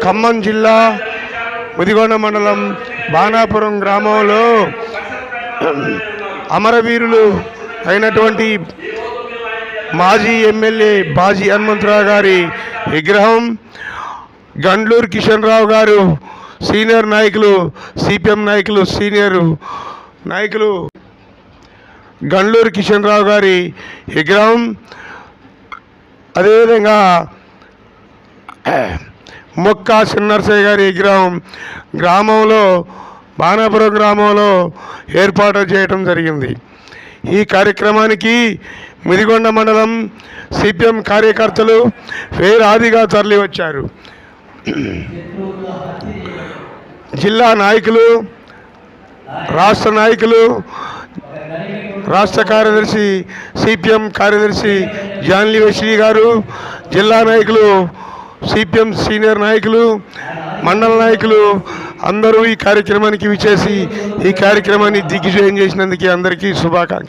ఖమ్మం జిల్లా ముదిగొండ మండలం బాణాపురం గ్రామంలో అమరవీరులు అయినటువంటి మాజీ ఎమ్మెల్యే బాజీ హనుమంతరావు గారి విగ్రహం, గండ్లూరు కిషన్ రావు గారు సీనియర్ నాయకులు, సిపిఎం నాయకులు, సీనియర్ నాయకులు గండ్లూరు కిషన్ రావు గారి విగ్రహం, అదేవిధంగా మొక్కా చిన్నరసయ్య గారి విగ్రహం గ్రామంలో బాణాపురం గ్రామంలో ఏర్పాటు చేయటం జరిగింది. ఈ కార్యక్రమానికి ముదిగొండ మండలం సిపిఎం కార్యకర్తలు వేలాదిగా తరలి వచ్చారు. జిల్లా నాయకులు, రాష్ట్ర నాయకులు, రాష్ట్ర కార్యదర్శి సిపిఎం కార్యదర్శి జాన్లీ వెస్లీ గారు, జిల్లా నాయకులు, సిపిఎం సీనియర్ నాయకులు, మండల నాయకులు అందరూ ఈ కార్యక్రమానికి విచ్చేసి ఈ కార్యక్రమాన్ని దిగ్విజయం చేసినందుకు అందరికీ శుభాకాంక్షలు.